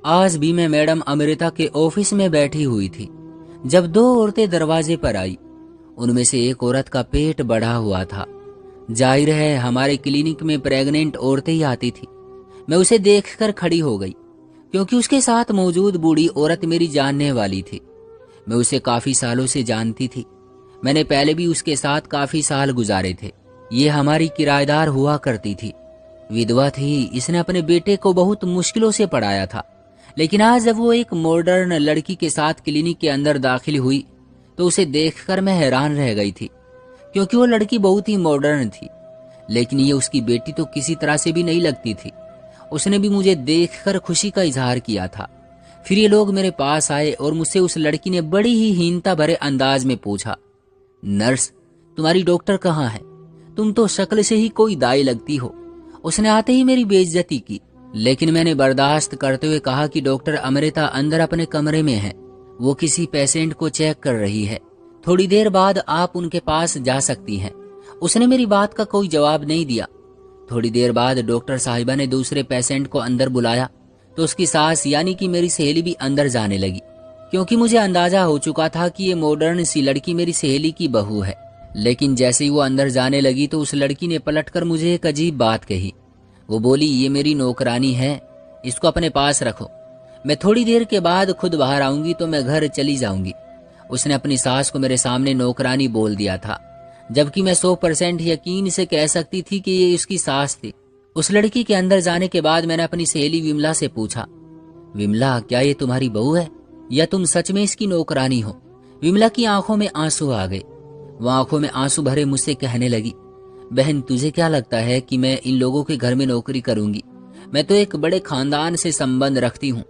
आज भी मैं मैडम अमृता के ऑफिस में बैठी हुई थी जब दो औरतें दरवाजे पर आई। उनमें से एक औरत का पेट बढ़ा हुआ था। जाहिर है हमारे क्लिनिक में प्रेग्नेंट औरतें ही आती थी। मैं उसे देखकर खड़ी हो गई क्योंकि उसके साथ मौजूद बूढ़ी औरत मेरी जानने वाली थी। मैं उसे काफी सालों से जानती थी। मैंने पहले भी उसके साथ काफी साल गुजारे थे। ये हमारी किराएदार हुआ करती थी। विधवा थी। इसने अपने बेटे को बहुत मुश्किलों से पढ़ाया था। लेकिन आज जब वो एक मॉडर्न लड़की के साथ क्लिनिक के अंदर दाखिल हुई तो उसे देखकर मैं हैरान रह गई थी, क्योंकि वो लड़की बहुत ही मॉडर्न थी। लेकिन ये उसकी बेटी तो किसी तरह से भी नहीं लगती थी। उसने भी मुझे देखकर खुशी का इजहार किया था। फिर ये लोग मेरे पास आए और मुझसे उस लड़की ने बड़ी ही हीनता भरे अंदाज में पूछा, नर्स, तुम्हारी डॉक्टर कहाँ है? तुम तो शक्ल से ही कोई दाई लगती हो। उसने आते ही मेरी बेइज्जती की, लेकिन मैंने बर्दाश्त करते हुए कहा कि डॉक्टर अमृता अंदर अपने कमरे में है। वो किसी पेशेंट को चेक कर रही है। थोड़ी देर बाद आप उनके पास जा सकती हैं। उसने मेरी बात का कोई जवाब नहीं दिया। थोड़ी देर बाद डॉक्टर साहिबा ने दूसरे पेशेंट को अंदर बुलाया तो उसकी सास यानी कि मेरी सहेली भी अंदर जाने लगी, क्योंकि मुझे अंदाजा हो चुका था कि ये मॉडर्न सी लड़की मेरी सहेली की बहू है। लेकिन जैसे ही वो अंदर जाने लगी तो उस लड़की ने पलटकर मुझे एक अजीब बात कही। वो बोली, ये मेरी नौकरानी है, इसको अपने पास रखो। मैं थोड़ी देर के बाद खुद बाहर आऊंगी तो मैं घर चली जाऊंगी। उसने अपनी सास को मेरे सामने नौकरानी बोल दिया था, जबकि मैं 100% यकीन से कह सकती थी कि ये उसकी सास थी। उस लड़की के अंदर जाने के बाद मैंने अपनी सहेली विमला से पूछा, विमला, क्या ये तुम्हारी बहू है या तुम सच में इसकी नौकरानी हो? विमला की आंखों में आंसू आ गए। वो आंखों में आंसू भरे मुझसे कहने लगी, बहन, तुझे क्या लगता है कि मैं इन लोगों के घर में नौकरी करूंगी? मैं तो एक बड़े खानदान से संबंध रखती हूँ।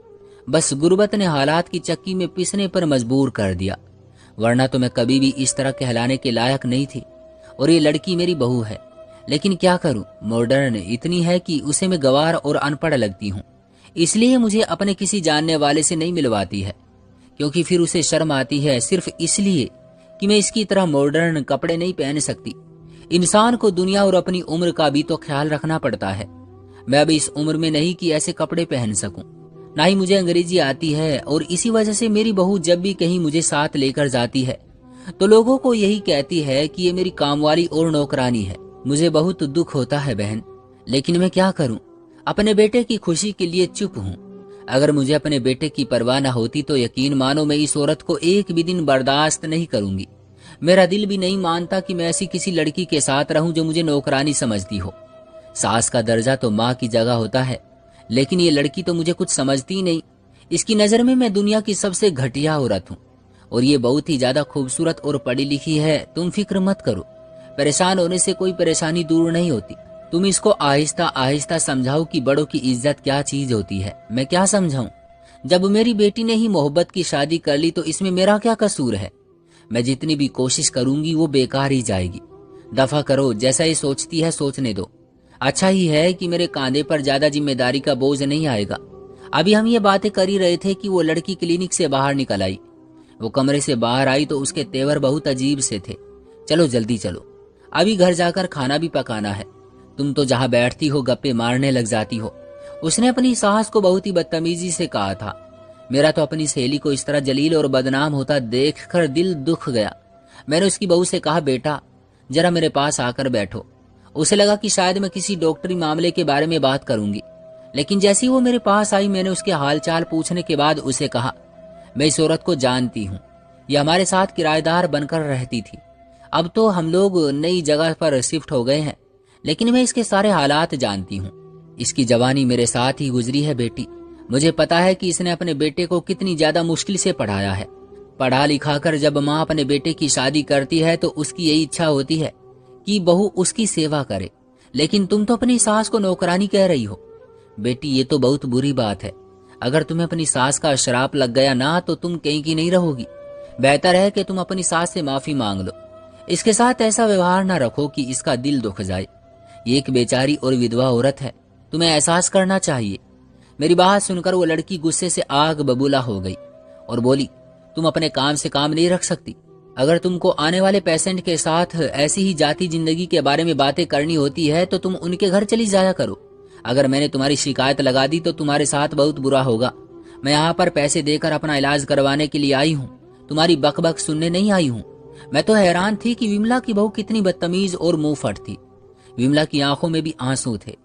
बस गुर्बत ने हालात की चक्की में पिसने पर मजबूर कर दिया, वरना तो मैं कभी भी इस तरह कहलाने के लायक नहीं थी। और ये लड़की मेरी बहू है, लेकिन क्या करूं, मॉडर्न इतनी है कि उसे मैं गवार और अनपढ़ लगती हूँ। इसलिए मुझे अपने किसी जानने वाले से नहीं मिलवाती है, क्योंकि फिर उसे शर्म आती है, सिर्फ इसलिए कि मैं इसकी तरह मॉडर्न कपड़े नहीं पहन सकती। इंसान को दुनिया और अपनी उम्र का भी तो ख्याल रखना पड़ता है। मैं अभी इस उम्र में नहीं कि ऐसे कपड़े पहन सकूं। ना ही मुझे अंग्रेजी आती है, और इसी वजह से मेरी बहू जब भी कहीं मुझे साथ लेकर जाती है तो लोगों को यही कहती है कि ये मेरी कामवाली और नौकरानी है। मुझे बहुत दुख होता है बहन, लेकिन मैं क्या करूं? अपने बेटे की खुशी के लिए चुप हूं। अगर मुझे अपने बेटे की परवाह न होती तो यकीन मानो मैं इस औरत को एक भी दिन बर्दाश्त नहीं करूंगी। मेरा दिल भी नहीं मानता कि मैं ऐसी किसी लड़की के साथ रहूं जो मुझे नौकरानी समझती हो। सास का दर्जा तो माँ की जगह होता है, लेकिन ये लड़की तो मुझे कुछ समझती नहीं। इसकी नजर में मैं दुनिया की सबसे घटिया औरत हूँ, और ये बहुत ही ज्यादा खूबसूरत और पढ़ी लिखी है। तुम फिक्र मत करो, परेशान होने से कोई परेशानी दूर नहीं होती। तुम इसको आहिस्ता आहिस्ता समझाओ कि बड़ों की इज्जत क्या चीज होती है। मैं क्या समझाऊं? जब मेरी बेटी ने ही मोहब्बत की शादी कर ली तो इसमें मेरा क्या कसूर है? मैं जितनी भी कोशिश करूंगी वो बेकार ही जाएगी। दफा करो, जैसा ये सोचती है सोचने दो। अच्छा ही है कि मेरे कांधे पर ज्यादा जिम्मेदारी का बोझ नहीं आएगा। अभी हम ये बातें कर ही रहे थे कि वो लड़की क्लिनिक से बाहर निकल आई। वो कमरे से बाहर आई तो उसके तेवर बहुत अजीब से थे। चलो जल्दी चलो, अभी घर जाकर खाना भी पकाना है। तुम तो जहां बैठती हो गप्पे मारने लग जाती हो। उसने अपनी सास को बहुत ही बदतमीजी से कहा था। मेरा तो अपनी सहेली को इस तरह जलील और बदनाम होता देखकर दिल दुख गया। मैंने उसकी बहू से कहा, बेटा जरा मेरे पास आकर बैठो। उसे लगा कि शायद मैं किसी डॉक्टरी मामले के बारे में बात करूंगी, लेकिन जैसे ही वो मेरे पास आई मैंने उसके हालचाल पूछने के बाद उसे कहा, मैं इस औरत को जानती हूँ। ये हमारे साथ किराएदार बनकर रहती थी। अब तो हम लोग नई जगह पर शिफ्ट हो गए हैं, लेकिन मैं इसके सारे हालात जानती हूँ। इसकी जवानी मेरे साथ ही गुजरी है बेटी। मुझे पता है कि इसने अपने बेटे को कितनी ज्यादा मुश्किल से पढ़ाया है। पढ़ा लिखा कर जब माँ अपने बेटे की शादी करती है तो उसकी यही इच्छा होती है कि बहू उसकी सेवा करे, लेकिन तुम तो अपनी सास को नौकरानी कह रही हो। बेटी, ये तो बहुत बुरी बात है। अगर तुम्हें अपनी सास का श्राप लग गया ना तो तुम कहीं की नहीं रहोगी। बेहतर है कि तुम अपनी सास से माफी मांग लो। इसके साथ ऐसा व्यवहार ना रखो कि इसका दिल दुख जाए। ये एक बेचारी और विधवा औरत है, तुम्हें एहसास करना चाहिए। मेरी बात सुनकर वो लड़की गुस्से से आग बबूला हो गई और बोली, तुम अपने काम से काम नहीं रख सकती? अगर तुमको आने वाले पेशेंट के साथ ऐसी ही जाती जिंदगी के बारे में बातें करनी होती है तो तुम उनके घर चली जाया करो। अगर मैंने तुम्हारी शिकायत लगा दी तो तुम्हारे साथ बहुत बुरा होगा। मैं यहाँ पर पैसे देकर अपना इलाज करवाने के लिए आई हूँ, तुम्हारी बकबक सुनने नहीं आई हूँ। मैं तो हैरान थी कि विमला की बहू कितनी बदतमीज और मुंहफट थी। विमला की आंखों में भी आंसू थे,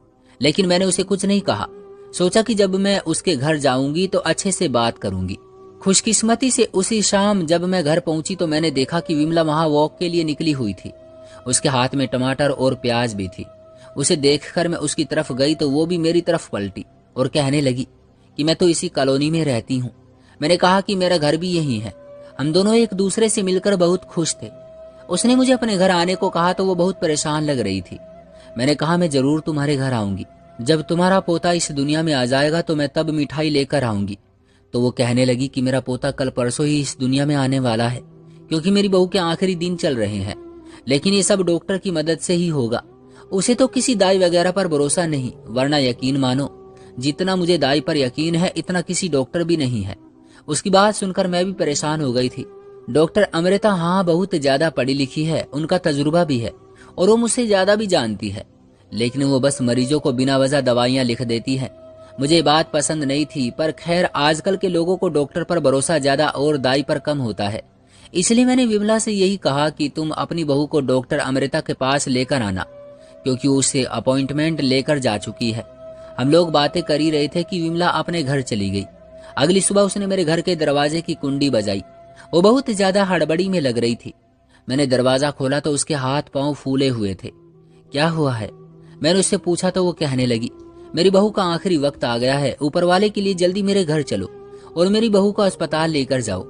लेकिन मैंने उसे कुछ नहीं कहा। सोचा कि जब मैं उसके घर जाऊंगी तो अच्छे से बात करूंगी। खुशकिस्मती से उसी शाम जब मैं घर पहुंची तो मैंने देखा कि विमला वहां वॉक के लिए निकली हुई थी। उसके हाथ में टमाटर और प्याज भी थी। उसे देखकर मैं उसकी तरफ गई तो वो भी मेरी तरफ पलटी और कहने लगी कि मैं तो इसी कॉलोनी में रहती हूँ। मैंने कहा कि मेरा घर भी यही है। हम दोनों एक दूसरे से मिलकर बहुत खुश थे। उसने मुझे अपने घर आने को कहा तो वो बहुत परेशान लग रही थी। मैंने कहा मैं जरूर तुम्हारे घर आऊंगी। जब तुम्हारा पोता इस दुनिया में आ जाएगा तो मैं तब मिठाई लेकर आऊंगी। तो वो कहने लगी कि मेरा पोता कल परसों ही इस दुनिया में आने वाला है, क्योंकि मेरी बहू के आखिरी दिन चल रहे हैं। लेकिन ये सब डॉक्टर की मदद से ही होगा। उसे तो किसी दाई वगैरह पर भरोसा नहीं, वरना यकीन मानो जितना मुझे दाई पर यकीन है इतना किसी डॉक्टर भी नहीं है। उसकी बात सुनकर मैं भी परेशान हो गई थी। डॉक्टर अमृता हाँ बहुत ज्यादा पढ़ी लिखी है, उनका तजुर्बा भी है और वो मुझसे ज्यादा भी जानती है, लेकिन वो बस मरीजों को बिना वजह दवाइयां लिख देती है। मुझे बात पसंद नहीं थी, पर खैर आजकल के लोगों को डॉक्टर पर भरोसा ज्यादा और दाई पर कम होता है। इसलिए मैंने विमला से यही कहा कि तुम अपनी बहू को डॉक्टर अमृता के पास लेकर आना, क्योंकि उससे अपॉइंटमेंट लेकर जा चुकी है। हम लोग बातें कर ही रहे थे कि विमला अपने घर चली गई। अगली सुबह उसने मेरे घर के दरवाजे की कुंडी बजाई। वो बहुत ज्यादा हड़बड़ी में लग रही थी। मैंने दरवाजा खोला तो उसके हाथ पांव फूले हुए थे। क्या हुआ है, मैंने उससे पूछा तो वो कहने लगी, मेरी बहू का आखिरी वक्त आ गया है, ऊपर वाले के लिए जल्दी मेरे घर चलो और मेरी बहू को अस्पताल लेकर जाओ।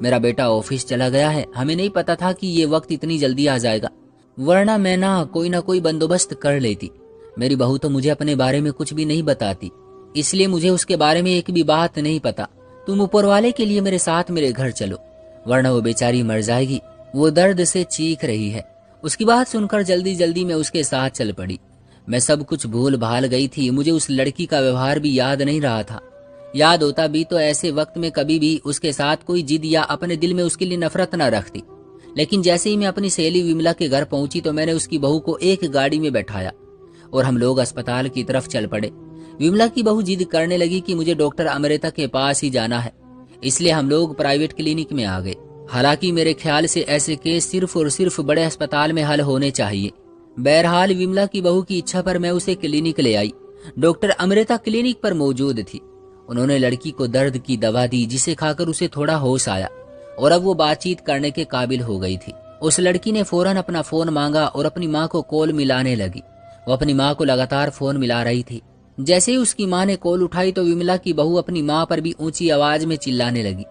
मेरा बेटा ऑफिस चला गया है, हमें नहीं पता था कि ये वक्त इतनी जल्दी आ जाएगा, वरना मैं ना कोई बंदोबस्त कर लेती। मेरी बहू तो मुझे अपने बारे में कुछ भी नहीं बताती, इसलिए मुझे उसके बारे में एक भी बात नहीं पता। तुम ऊपर वाले के लिए मेरे साथ मेरे घर चलो, वरना वो बेचारी मर जाएगी। वो दर्द से चीख रही है। उसकी बात सुनकर जल्दी जल्दी मैं उसके साथ चल पड़ी। मैं सब कुछ भूल भाल गई थी। मुझे उस लड़की का व्यवहार भी याद नहीं रहा था। याद होता भी तो ऐसे वक्त में कभी भी उसके साथ कोई जिद या अपने दिल में उसके लिए नफरत न रखती। लेकिन जैसे ही मैं अपनी सहेली विमला के घर पहुंची तो मैंने उसकी बहू को एक गाड़ी में बैठाया और हम लोग अस्पताल की तरफ चल पड़े। विमला की बहू जिद करने लगी कि मुझे डॉक्टर अमृता के पास ही जाना है, इसलिए हम लोग प्राइवेट क्लिनिक में आ गए। हालांकि मेरे ख्याल से ऐसे केस सिर्फ और सिर्फ बड़े अस्पताल में हल होने चाहिए। बहरहाल विमला की बहू की इच्छा पर मैं उसे क्लिनिक ले आई। डॉक्टर अमृता क्लिनिक पर मौजूद थी। उन्होंने लड़की को दर्द की दवा दी, जिसे खाकर उसे थोड़ा होश आया और अब वो बातचीत करने के काबिल हो गई थी। उस लड़की ने फौरन अपना फोन मांगा और अपनी माँ को कॉल मिलाने लगी। वो अपनी माँ को लगातार फोन मिला रही थी। जैसे ही उसकी माँ ने कॉल उठाई तो विमला की बहू अपनी माँ पर भी ऊंची आवाज में चिल्लाने लगी,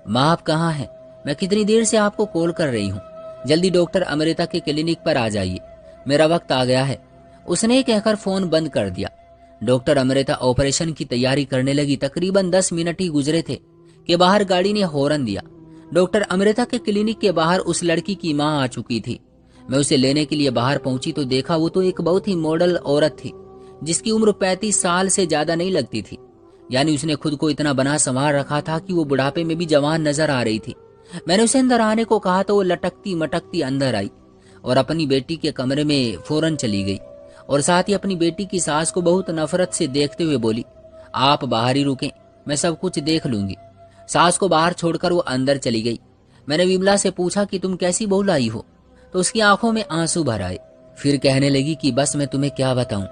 माँ आप कहाँ हैं? मैं कितनी देर से आपको कॉल कर रही हूँ, जल्दी डॉक्टर अमृता के क्लिनिक पर आ जाइए, मेरा वक्त आ गया है। उसने कहकर फोन बंद कर दिया। डॉक्टर अमृता ऑपरेशन की तैयारी करने लगी। तकरीबन 10 मिनट ही गुजरे थे कि बाहर गाड़ी ने हॉर्न दिया। डॉक्टर अमृता के क्लिनिक के बाहर उस लड़की की माँ आ चुकी थी। मैं उसे लेने के लिए बाहर पहुंची तो देखा वो तो एक बहुत ही मॉडल औरत थी, जिसकी उम्र 35 साल से ज्यादा नहीं लगती थी। यानी उसने खुद को इतना बना संवार रखा था कि वो बुढ़ापे में भी जवान नजर आ रही थी। मैंने उसे अंदर आने को कहा तो वो लटकती मटकती अंदर आई और अपनी बेटी के कमरे में फौरन चली गई और साथ ही अपनी बेटी की सास को बहुत नफरत से देखते हुए बोली, आप बाहर ही रुकें, मैं सब कुछ देख लूंगी। सास को बाहर छोड़कर वो अंदर चली गई। मैंने विमला से पूछा कि तुम कैसी बहू लाई हो, तो उसकी आंखों में आंसू भर आए। फिर कहने लगी कि बस मैं तुम्हें क्या बताऊं,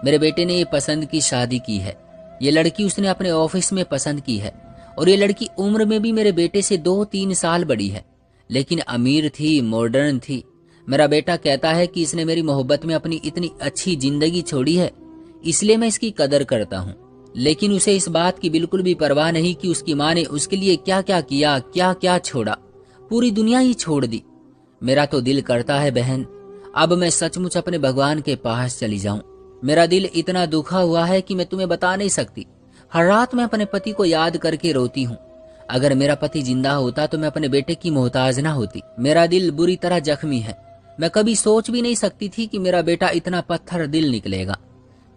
मेरे बेटे ने ये पसंद की शादी की है। ये लड़की उसने अपने ऑफिस में पसंद की है और ये लड़की उम्र में भी मेरे बेटे से 2-3 साल बड़ी है, लेकिन अमीर थी, मॉडर्न थी। मेरा बेटा कहता है कि इसने मेरी मोहब्बत में अपनी इतनी अच्छी जिंदगी छोड़ी है, इसलिए मैं इसकी कदर करता हूँ। लेकिन उसे इस बात की बिल्कुल भी परवाह नहीं कि उसकी माँ ने उसके लिए क्या क्या किया, क्या क्या छोड़ा, पूरी दुनिया ही छोड़ दी। मेरा तो दिल करता है बहन, अब मैं सचमुच अपने भगवान के पास चली जाऊं। मेरा दिल इतना दुखा हुआ है कि मैं तुम्हें बता नहीं सकती। हर रात मैं अपने पति को याद करके रोती हूँ। अगर मेरा पति जिंदा होता तो मैं अपने बेटे की मोहताज ना होती। मेरा दिल बुरी तरह जख्मी है। मैं कभी सोच भी नहीं सकती थी कि मेरा बेटा इतना पत्थर दिल निकलेगा।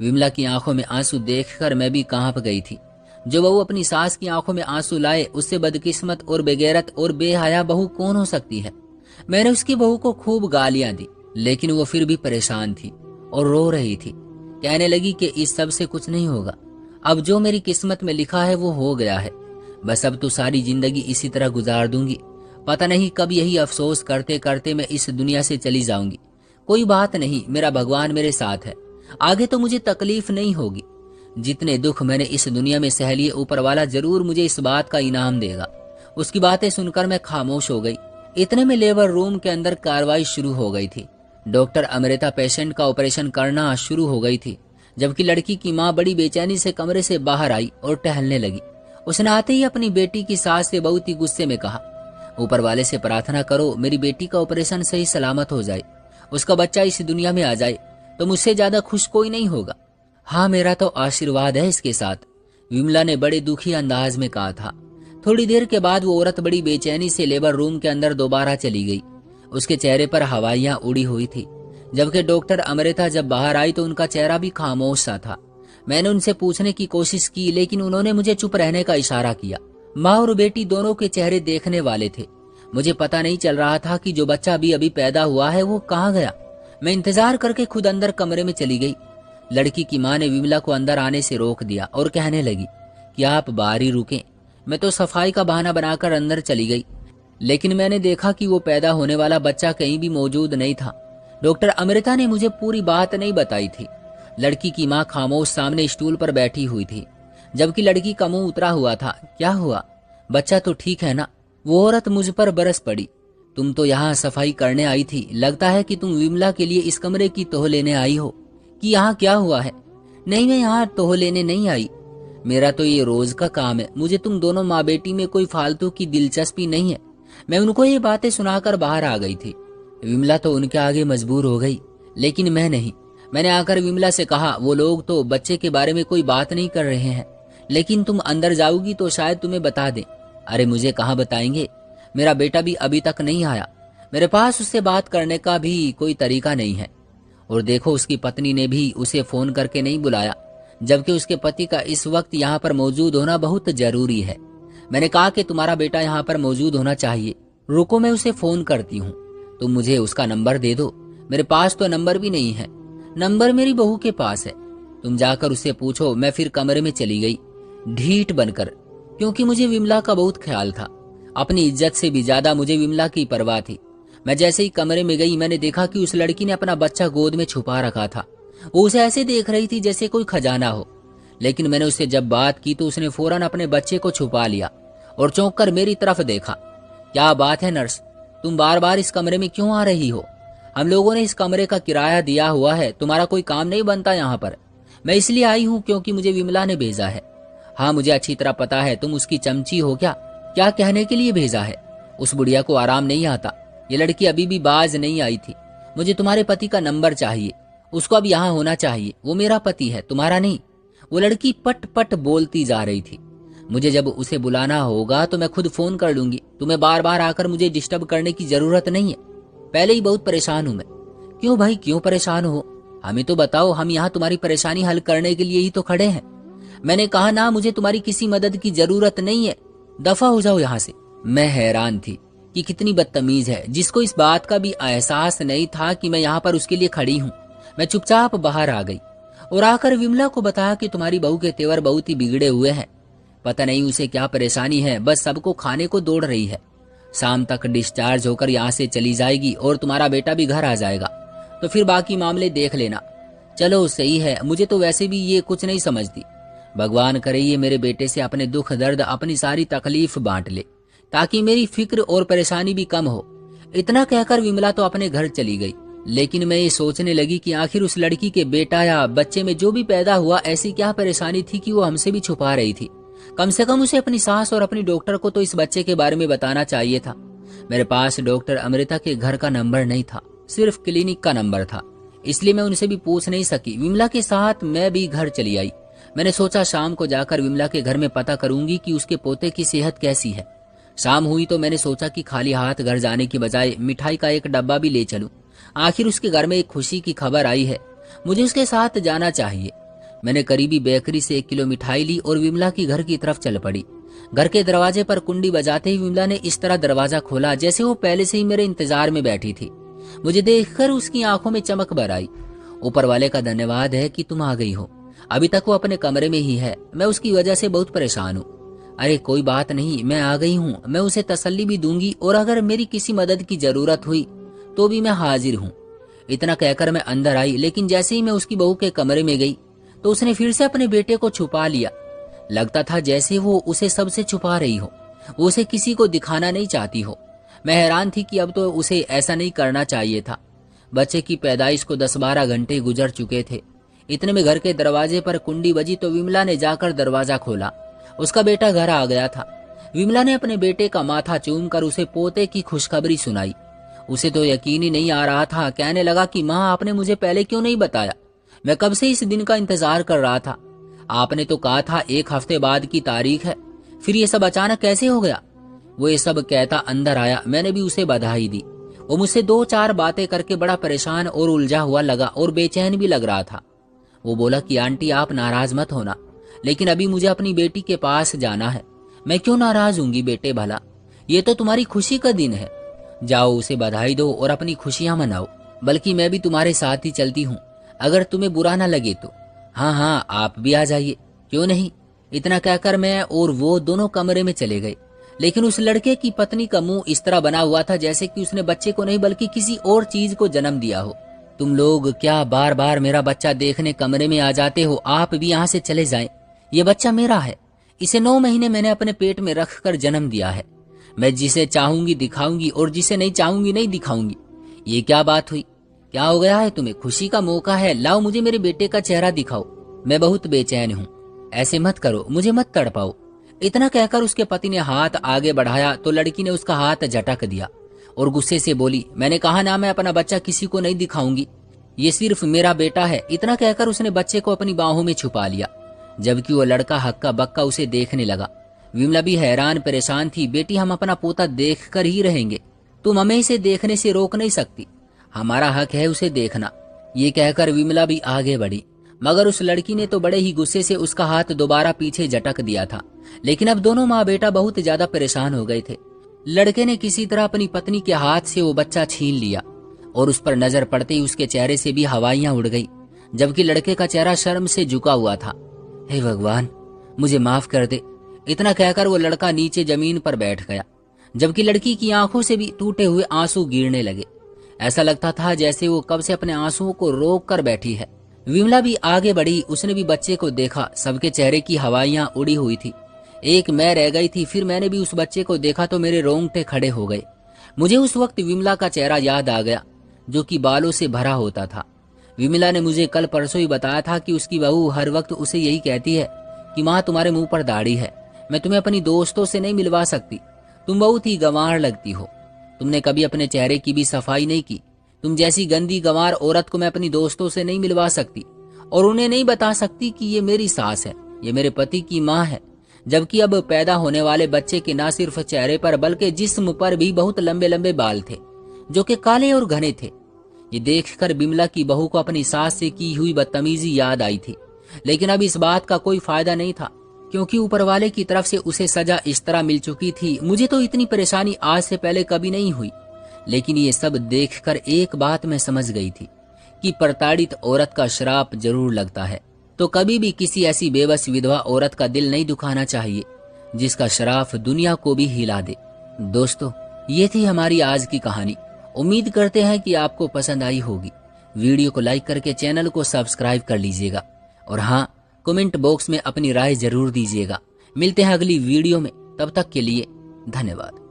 विमला की आंखों में आंसू देखकर मैं भी कांप गई थी। जो बहू अपनी सास की आंखों में आंसू लाए, उससे बदकिस्मत और बेगैरत और बेहया बहू कौन हो सकती है। मैंने उसकी बहू को खूब गालियां दी, लेकिन वो फिर भी परेशान थी और रो रही थी। कहने लगी कि इस सब से कुछ नहीं होगा, अब जो मेरी किस्मत में लिखा है वो हो गया है। बस अब तो सारी जिंदगी इसी तरह गुजार दूंगी। पता नहीं कब यही अफसोस करते करते मैं इस दुनिया से चली जाऊंगी। कोई बात नहीं, मेरा भगवान मेरे साथ है, आगे तो मुझे तकलीफ नहीं होगी। जितने दुख मैंने इस दुनिया में सह लिए, ऊपर वाला जरूर मुझे इस बात का इनाम देगा। उसकी बातें सुनकर मैं खामोश हो गई। इतने में लेबर रूम के अंदर कार्रवाई शुरू हो गई थी। डॉक्टर अमृता पेशेंट का ऑपरेशन करना शुरू हो गई थी, जबकि लड़की की माँ बड़ी बेचैनी से कमरे से बाहर आई और टहलने लगी। उसने आते ही अपनी बेटी की सास से बहुत ही गुस्से में कहा, ऊपर वाले से प्रार्थना करो मेरी बेटी का ऑपरेशन सही सलामत हो जाए, उसका बच्चा इस दुनिया में आ जाए, तो मुझसे ज्यादा खुश कोई नहीं होगा। हाँ, मेरा तो आशीर्वाद है इसके साथ, विमला ने बड़े दुखी अंदाज में कहा था। थोड़ी देर के बाद वो औरत बड़ी बेचैनी से लेबर रूम के अंदर दोबारा चली गई। उसके चेहरे पर हवाइयां उड़ी हुई थी, जबकि डॉक्टर अमृता जब बाहर आई तो उनका चेहरा भी खामोश सा था। मैंने उनसे पूछने की कोशिश की, लेकिन उन्होंने मुझे चुप रहने का इशारा किया। माँ और बेटी दोनों के चेहरे देखने वाले थे। मुझे पता नहीं चल रहा था कि जो बच्चा अभी अभी पैदा हुआ है वो कहाँ गया। मैं इंतजार करके खुद अंदर कमरे में चली गई। लड़की की माँ ने विमला को अंदर आने से रोक दिया और कहने लगी कि आप बाहर ही रुकें। मैं तो सफाई का बहाना बनाकर अंदर चली गई, लेकिन मैंने देखा कि वो पैदा होने वाला बच्चा कहीं भी मौजूद नहीं था। डॉक्टर अमृता ने मुझे पूरी बात नहीं बताई थी। लड़की की माँ खामोश सामने स्टूल पर बैठी हुई थी, जबकि लड़की का मुंह उतरा हुआ था। क्या हुआ, बच्चा तो ठीक है ना? वो औरत मुझ पर बरस पड़ी। तुम तो यहाँ सफाई करने आई थी, लगता है कि तुम विमला के लिए इस कमरे की तोह लेने आई हो। कि यहाँ क्या हुआ है? नहीं, मैं यहाँ तोह लेने नहीं आई, मेरा तो ये रोज का काम है। मुझे तुम दोनों माँ बेटी में कोई फालतू की दिलचस्पी नहीं है। मैं उनको ये बातें सुनाकर बाहर आ गई थी। विमला तो उनके आगे मजबूर हो गई, लेकिन मैं नहीं। मैंने आकर विमला से कहा, वो लोग तो बच्चे के बारे में कोई बात नहीं कर रहे हैं, लेकिन तुम अंदर जाओगी तो शायद तुम्हें बता दें। अरे मुझे कहाँ बताएंगे, मेरा बेटा भी अभी तक नहीं आया, मेरे पास उससे बात करने का भी कोई तरीका नहीं है। और देखो, उसकी पत्नी ने भी उसे फोन करके नहीं बुलाया, जबकि उसके पति का इस वक्त यहाँ पर मौजूद होना बहुत जरूरी है। मैंने कहा कि तुम्हारा बेटा यहाँ पर मौजूद होना चाहिए। रुको, मैं उसे फोन करती हूँ, तुम मुझे उसका नंबर दे दो। मेरे पास तो नंबर भी नहीं है, नंबर मेरी बहू के पास है, तुम जाकर उससे पूछो। मैं फिर कमरे में चली गई ढीठ बनकर, क्योंकि मुझे विमला का बहुत ख्याल था। अपनी इज्जत से भी ज्यादा मुझे विमला की परवाह थी। मैं जैसे ही कमरे में गई, मैंने देखा कि उस लड़की ने अपना बच्चा गोद में छुपा रखा था। वो उसे ऐसे देख रही थी जैसे कोई खजाना हो, लेकिन मैंने उससे जब बात की तो उसने फौरन अपने बच्चे को छुपा लिया और चौंक कर मेरी तरफ देखा। क्या बात है नर्स, तुम बार बार इस कमरे में क्यों आ रही हो? हम लोगों ने इस कमरे का किराया दिया हुआ है, तुम्हारा कोई काम नहीं बनता यहाँ पर। मैं इसलिए आई हूँ क्योंकि मुझे विमला ने भेजा है। हाँ, मुझे अच्छी तरह पता है तुम उसकी चमची हो। क्या कहने के लिए भेजा है? उस बुढ़िया को आराम नहीं आता, ये लड़की अभी भी बाज नहीं आई थी। मुझे तुम्हारे पति का नंबर चाहिए, उसको अब यहाँ होना चाहिए। वो मेरा पति है, तुम्हारा नहीं। वो लड़की पट पट बोलती जा रही थी। मुझे जब उसे बुलाना होगा तो मैं खुद फोन कर लूंगी, तुम्हें बार बार आकर मुझे डिस्टर्ब करने की जरूरत नहीं है। पहले ही बहुत परेशान हूं मैं। क्यों भाई, क्यों परेशान हो? हमें तो बताओ, हम यहाँ तुम्हारी परेशानी हल करने के लिए ही तो खड़े हैं। मैंने कहा ना, मुझे तुम्हारी किसी मदद की जरूरत नहीं है, दफा हो जाओ यहाँ से। मैं हैरान थी कि कितनी बदतमीज है, जिसको इस बात का भी एहसास नहीं था कि मैं यहाँ पर उसके लिए खड़ी हूँ। मैं चुपचाप बाहर आ गई और आकर विमला को बताया कि तुम्हारी बहू के तेवर बहुत ही बिगड़े हुए हैं। पता नहीं उसे क्या परेशानी है, बस सबको खाने को दौड़ रही है। शाम तक डिस्चार्ज होकर यहाँ से चली जाएगी और तुम्हारा बेटा भी घर आ जाएगा, तो फिर बाकी मामले देख लेना। चलो सही है, मुझे तो वैसे भी ये कुछ नहीं समझती। भगवान करे ये मेरे बेटे से अपने दुख दर्द, अपनी सारी तकलीफ बांट ले, ताकि मेरी फिक्र और परेशानी भी कम हो। इतना कहकर विमला तो अपने घर चली गई। लेकिन मैं ये सोचने लगी कि आखिर उस लड़की के बेटा या बच्चे में जो भी पैदा हुआ, ऐसी क्या परेशानी थी कि वो हमसे भी छुपा रही थी। कम से कम उसे अपनी सास और अपनी डॉक्टर को तो इस बच्चे के बारे में बताना चाहिए था। मेरे पास डॉक्टर अमृता के घर का नंबर नहीं था, सिर्फ क्लिनिक का नंबर था, इसलिए मैं उनसे भी पूछ नहीं सकी। विमला के साथ मैं भी घर चली आई। मैंने सोचा शाम को जाकर विमला के घर में पता करूंगी कि उसके पोते की सेहत कैसी है। शाम हुई तो मैंने सोचा कि खाली हाथ घर जाने की बजाय मिठाई का एक डब्बा भी ले चलूं। आखिर उसके घर में एक खुशी की खबर आई है, मुझे उसके साथ जाना चाहिए। मैंने करीबी बेकरी से 1 किलो मिठाई ली और विमला की घर की तरफ चल पड़ी। घर के दरवाजे पर कुंडी बजाते ही विमला ने इस तरह दरवाजा खोला जैसे वो पहले से ही मेरे इंतजार में बैठी थी। मुझे देखकर उसकी आंखों में चमक भर आई। ऊपर वाले का धन्यवाद है कि तुम आ गई हो। अभी तक वो अपने कमरे में ही है, मैं उसकी वजह से बहुत परेशान हूँ। अरे कोई बात नहीं, मैं आ गई हूँ, मैं उसे तसल्ली भी दूंगी और अगर मेरी किसी मदद की जरूरत हुई तो भी मैं हाजिर हूँ। इतना कहकर मैं अंदर आई, लेकिन जैसे ही मैं उसकी बहू के कमरे में गई तो उसने फिर से अपने बेटे को छुपा लिया। लगता था जैसे वो उसे सबसे छुपा रही हो, वो उसे किसी को दिखाना नहीं चाहती हो। मैं हैरान थी कि अब तो उसे ऐसा नहीं करना चाहिए था। बच्चे की पैदाइश को 10-12 घंटे गुजर चुके थे। इतने में घर के दरवाजे पर कुंडी बजी तो विमला ने जाकर दरवाजा खोला। उसका बेटा घर आ गया था। विमला ने अपने बेटे का माथा चूमकर उसे पोते की खुशखबरी सुनाई। उसे तो यकीन ही नहीं आ रहा था। कहने लगा कि माँ, आपने मुझे पहले क्यों नहीं बताया? मैं कब से इस दिन का इंतजार कर रहा था। आपने तो कहा था 1 हफ्ते बाद की तारीख है, फिर ये सब अचानक कैसे हो गया? वो ये सब कहता अंदर आया। मैंने भी उसे बधाई दी। वो मुझसे 2-4 बातें करके बड़ा परेशान और उलझा हुआ लगा और बेचैन भी लग रहा था। वो बोला कि आंटी, आप नाराज मत होना, लेकिन अभी मुझे अपनी बेटी के पास जाना है। मैं क्यों नाराज होंगी बेटे, भला ये तो तुम्हारी खुशी का दिन है। जाओ, उसे बधाई दो और अपनी खुशियां मनाओ। बल्कि मैं भी तुम्हारे साथ ही चलती हूँ, अगर तुम्हें बुरा ना लगे तो। हाँ हाँ, आप भी आ जाइए, क्यों नहीं। इतना कहकर मैं और वो दोनों कमरे में चले गए। लेकिन उस लड़के की पत्नी का मुंह इस तरह बना हुआ था जैसे कि उसने बच्चे को नहीं बल्कि किसी और चीज को जन्म दिया हो। तुम लोग क्या बार बार मेरा बच्चा देखने कमरे में आ जाते हो? आप भी यहाँ से चले जाएं। ये बच्चा मेरा है। इसे 9 महीने मैंने अपने पेट में रखकर जन्म दिया है। मैं जिसे चाहूंगी दिखाऊंगी और जिसे नहीं चाहूंगी नहीं दिखाऊंगी। ये क्या बात हुई? क्या हो गया है तुम्हें? खुशी का मौका है, लाओ मुझे मेरे बेटे का चेहरा दिखाओ। मैं बहुत बेचैन हूँ। ऐसे मत करो, मुझे मत तड़पाओ। इतना कहकर उसके पति ने हाथ आगे बढ़ाया तो लड़की ने उसका हाथ झटक दिया और गुस्से से बोली, मैंने कहा ना, मैं अपना बच्चा किसी को नहीं दिखाऊंगी। ये सिर्फ मेरा बेटा है। इतना कहकर उसने बच्चे को अपनी बाहों में छुपा लिया, जबकि वो लड़का हक्का बक्का उसे देखने लगा। विमला भी हैरान परेशान थी। बेटी, हम अपना पोता देख कर ही रहेंगे, तुम हमें इसे देखने से रोक नहीं सकती। हमारा हक है उसे देखना। ये कहकर विमला भी आगे बढ़ी, मगर उस लड़की ने तो बड़े ही गुस्से से उसका हाथ दोबारा पीछे झटक दिया था। लेकिन अब दोनों माँ बेटा बहुत ज्यादा परेशान हो गए थे। लड़के ने किसी तरह अपनी पत्नी के हाथ से वो बच्चा छीन लिया और उस पर नजर पड़ते ही उसके चेहरे से भी हवाइयां उड़ गई, जबकि लड़के का चेहरा शर्म से झुका हुआ था। हे भगवान, मुझे माफ कर दे। इतना कहकर वो लड़का नीचे जमीन पर बैठ गया, जबकि लड़की की आंखों से भी टूटे हुए आंसू गिरने लगे। ऐसा लगता था जैसे वो कब से अपने आंसुओं को रोक कर बैठी है। विमला भी आगे बढ़ी। उसने भी बच्चे को देखा। सबके चेहरे की हवाइयां उड़ी हुई थी। एक मैं रह गई थी। फिर मैंने भी उस बच्चे को देखा तो मेरे रोंगटे खड़े हो गए। मुझे उस वक्त विमला का चेहरा याद आ गया, जो कि बालों से भरा होता था। विमला ने मुझे कल परसों ही बताया था कि उसकी बहू हर वक्त उसे यही कहती है कि माँ, तुम्हारे मुंह पर दाढ़ी है, मैं तुम्हें अपनी दोस्तों से नहीं मिलवा सकती, तुम बहुत ही गंवार लगती हो। तुमने कभी अपने चेहरे की भी सफाई नहीं की। तुम जैसी गंदी गंवार औरत को मैं अपनी दोस्तों से नहीं मिलवा सकती और उन्हें नहीं बता सकती कि ये मेरी सास है, ये मेरे पति की माँ है। जबकि अब पैदा होने वाले बच्चे के न सिर्फ चेहरे पर बल्कि जिस्म पर भी बहुत लंबे लंबे बाल थे, जो कि काले और घने थे। ये देखकर बिमला की बहू को अपनी सास से की हुई बदतमीजी याद आई थी। लेकिन अब इस बात का कोई फायदा नहीं था, क्योंकि ऊपर वाले की तरफ से उसे सजा इस तरह मिल चुकी थी। मुझे तो इतनी परेशानी आज से पहले कभी नहीं हुई। लेकिन ये सब देखकर एक बात मैं समझ गई थी कि प्रताड़ित औरत का श्राप जरूर लगता है। तो कभी भी किसी ऐसी बेबस विधवा औरत का दिल नहीं दुखाना चाहिए जिसका श्राप दुनिया को भी हिला दे। दोस्तों, ये थी हमारी आज की कहानी। उम्मीद करते हैं कि आपको पसंद आई होगी। वीडियो को लाइक करके चैनल को सब्सक्राइब कर लीजिएगा और हाँ, कमेंट बॉक्स में अपनी राय जरूर दीजिएगा। मिलते हैं अगली वीडियो में, तब तक के लिए धन्यवाद।